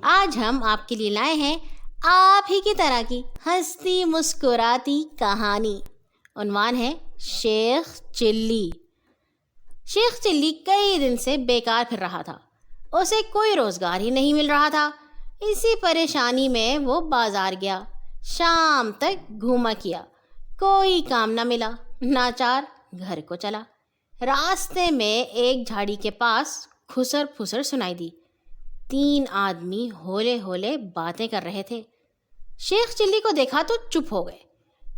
آج ہم آپ کے لیے لائے ہیں آپ ہی کی طرح کی ہنستی مسکراتی کہانی۔ عنوان ہے شیخ چلی۔ شیخ چلی کئی دن سے بیکار پھر رہا تھا، اسے کوئی روزگار ہی نہیں مل رہا تھا۔ اسی پریشانی میں وہ بازار گیا، شام تک گھوما کیا، کوئی کام نہ ملا، ناچار گھر کو چلا۔ راستے میں ایک جھاڑی کے پاس کھسر پھسر سنائی دی، 3 آدمی ہولے ہولے باتیں کر رہے تھے۔ شیخ چلی کو دیکھا تو چپ ہو گئے۔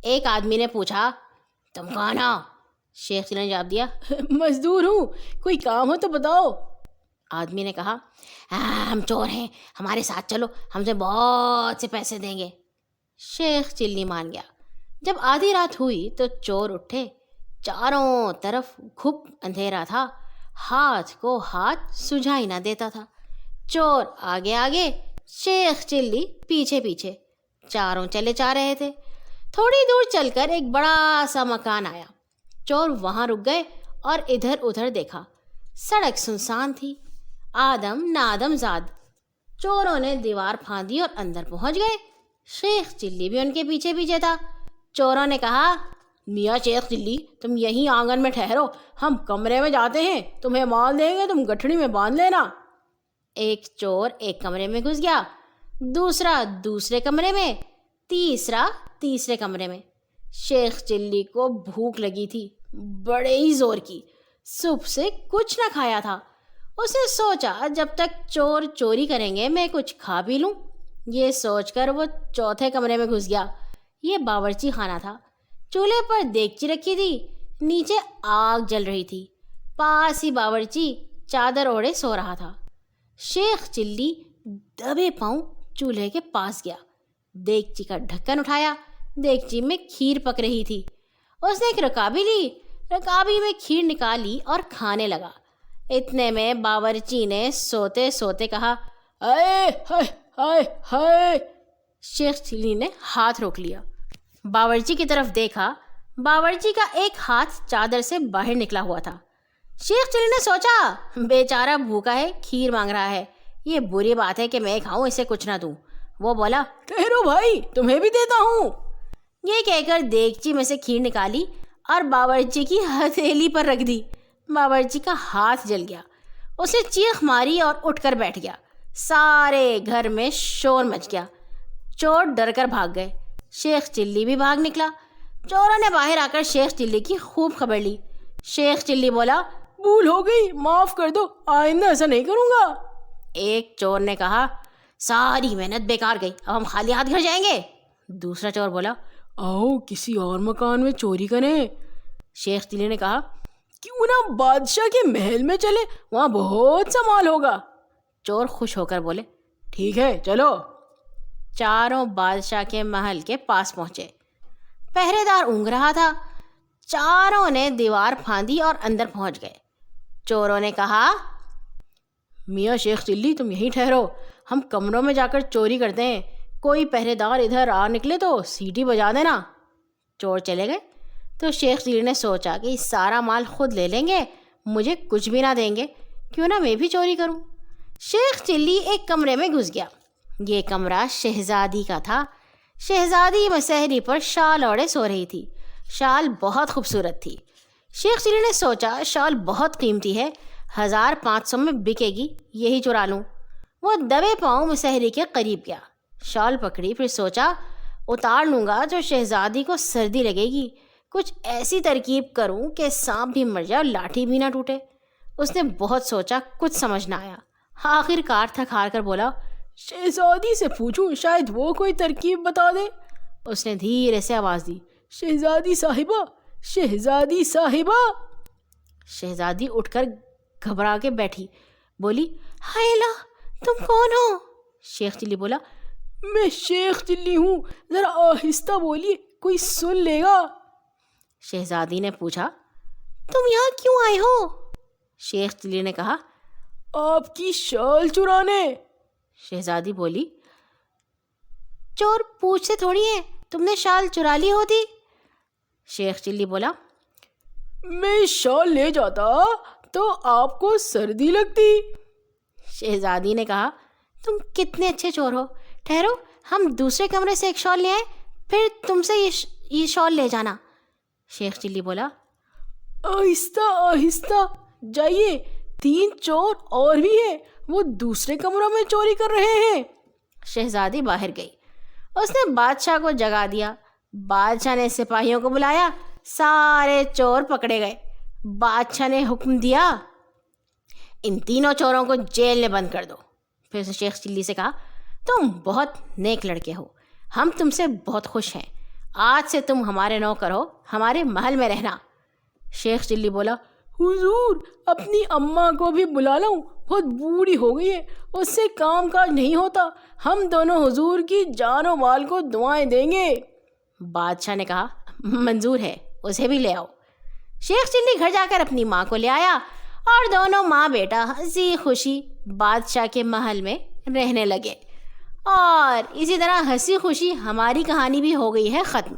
ایک آدمی نے پوچھا، تم کون ہو؟ شیخ چلی نے جواب دیا، مزدور ہوں، کوئی کام ہو تو بتاؤ۔ آدمی نے کہا، ہم چور ہیں، ہمارے ساتھ چلو، ہم سے بہت سے پیسے دیں گے۔ شیخ چلی مان گیا۔ جب آدھی رات ہوئی تو چور اٹھے، چاروں طرف گھپ اندھیرا تھا، ہاتھ کو ہاتھ سجھائی نہ دیتا تھا۔ چور آگے آگے، شیخ چلی پیچھے پیچھے، چاروں چلے جا رہے تھے۔ تھوڑی دور چل کر ایک بڑا سا مکان آیا۔ چور وہاں رک گئے اور ادھر ادھر دیکھا۔ سڑک سنسان تھی، آدم نادم زاد۔ چوروں نے دیوار پھاندی اور اندر پہنچ گئے۔ شیخ چلی بھی ان کے پیچھے پیچھے تھا۔ چوروں نے کہا، میاں شیخ چلی، تم یہیں آنگن میں ٹھہرو، ہم کمرے میں جاتے ہیں، تمہیں مال دیں گے، تم گٹھڑی میں باندھ لینا۔ ایک چور ایک کمرے میں گھس گیا، دوسرا دوسرے کمرے میں، تیسرا تیسرے کمرے میں۔ شیخ چلی کو بھوک لگی تھی، بڑے ہی زور کی، صبح سے کچھ نہ کھایا تھا۔ اس نے سوچا جب تک چور چوری کریں گے میں کچھ کھا پی لوں۔ یہ سوچ کر وہ چوتھے کمرے میں گھس گیا۔ یہ باورچی خانہ تھا۔ چولہے پر دیگچی رکھی تھی، نیچے آگ جل رہی تھی، پاس ہی باورچی چادر اوڑھے سو رہا تھا۔ شیخ چلی دبے پاؤں چولہے کے پاس گیا، دیگچی کا ڈھکن اٹھایا، دیگچی میں کھیر پک رہی تھی۔ اس نے ایک رکابی لی، رکابی میں کھیر نکالی اور کھانے لگا۔ اتنے میں باورچی نے سوتے سوتے کہا، اے ہائے ہائے ہائے۔ شیخ چلی نے ہاتھ روک لیا، باورچی کی طرف دیکھا۔ باورچی کا ایک ہاتھ چادر سے باہر نکلا ہوا تھا۔ شیخ چلی نے سوچا، بیچارہ بھوکا ہے، کھیر مانگ رہا ہے، یہ بری بات ہے کہ میں کھاؤں، اسے کچھ نہ دوں۔ وہ بولا، ٹھہرو بھائی، تمہیں بھی دیتا ہوں۔ یہ کہہ کر دیگچی میں سے کھیر نکالی اور باورچی کی ہتھیلی پر رکھ دی۔ باورچی کا ہاتھ جل گیا، اس نے چیخ ماری اور اٹھ کر بیٹھ گیا۔ سارے گھر میں شور مچ گیا، چور ڈر کر بھاگ گئے، شیخ چلی بھی بھاگ نکلا۔ چوروں نے باہر آ کر شیخ چلی کی خوب خبر لی۔ شیخ چلی بولا، بھول ہو گئی، معاف کر دو، آئندہ ایسا نہیں کروں گا۔ ایک چور نے کہا، ساری محنت بیکار گئی، اب ہم خالی ہاتھ گھر جائیں گے۔ دوسرا چور بولا، آؤ کسی اور مکان میں چوری کریں۔ شیخ چلی نے کہا، کیوں نہ بادشاہ کے محل میں چلے، وہاں بہت سا مال ہوگا۔ چور خوش ہو کر بولے، ٹھیک ہے چلو۔ چاروں بادشاہ کے محل کے پاس پہنچے۔ پہرے دار اونگ رہا تھا۔ چاروں نے دیوار پھاندی اور اندر پہنچ گئے۔ چوروں نے کہا، میاں شیخ چلی، تم یہیں ٹھہرو، ہم کمروں میں جا کر چوری کرتے ہیں، کوئی پہرے دار ادھر آ نکلے تو سیٹی بجا دینا۔ چور چلے گئے تو شیخ چلی نے سوچا کہ سارا مال خود لے لیں گے، مجھے کچھ بھی نہ دیں گے، کیوں نہ میں بھی چوری کروں۔ شیخ چلی ایک کمرے میں گھس گیا۔ یہ کمرہ شہزادی کا تھا۔ شہزادی مسہری پر شال اوڑھے سو رہی تھی۔ شال بہت خوبصورت تھی۔ شیخ چلی نے سوچا شال بہت قیمتی ہے، 1500 میں بکے گی، یہی چرا لوں۔ وہ دبے پاؤں مسہری کے قریب گیا، شال پکڑی، پھر سوچا اتار لوں گا تو شہزادی کو سردی لگے گی، کچھ ایسی ترکیب کروں کہ سانپ بھی مر جائے اور لاٹھی بھی نہ ٹوٹے۔ اس نے بہت سوچا، کچھ سمجھ نہ آیا۔ آخر کار تھک ہار کر بولا، شہزادی سے پوچھوں، شاید وہ کوئی ترکیب بتا دے۔ اس نے دھیرے سے آواز دی، شہزادی صاحبہ، شہزادی صاحبہ۔ شہزادی اٹھ کر گھبرا کے بیٹھی، بولی، ہائے اللہ، تم کون ہو؟ شیخ چلی بولا، میں شیخ چلی ہوں، ذرا آہستہ بولیے، کوئی سن لے گا۔ شہزادی نے پوچھا، تم یہاں کیوں آئے ہو؟ شیخ چلی نے کہا، آپ کی شال چرانے۔ شہزادی بولی، چور پوچھتے تھوڑی ہے، تم نے شال چرا لی ہوتی۔ شیخ چلی بولا، میں شال لے جاتا تو آپ کو سردی لگتی۔ شہزادی نے کہا، تم کتنے اچھے چور ہو. ٹھہرو, ہم دوسرے کمرے سے ایک شال لے آئیں, پھر تم سے یہ شال لے جانا. شیخ چلی بولا, آہستہ آہستہ جائیے, 3 چور اور بھی ہیں, وہ دوسرے کمروں میں چوری کر رہے ہیں. شہزادی باہر گئی. اس نے بادشاہ کو جگا دیا. بادشاہ نے سپاہیوں کو بلایا. سارے چور پکڑے گئے. بادشاہ نے حکم دیا, ان تینوں چوروں کو جیل میں بند کر دو. پھر اس نے شیخ چلی سے کہا, تم بہت نیک لڑکے ہو, ہم تم سے بہت خوش ہیں. آج سے تم ہمارے نوکر ہو, ہمارے محل میں رہنا. شیخ چلی بولا, حضور اپنی اماں کو بھی بلا لوں, بہت بوڑھی ہو گئی ہے, اس سے کام کاج نہیں ہوتا. ہم دونوں حضور کی جان و مال کو دعائیں دیں گے. بادشاہ نے کہا, منظور ہے, اسے بھی لے آؤ. شیخ چلی گھر جا کر اپنی ماں کو لے آیا اور دونوں ماں بیٹا ہنسی خوشی بادشاہ کے محل میں رہنے لگے. اور اسی طرح ہنسی خوشی ہماری کہانی بھی ہو گئی ہے ختم.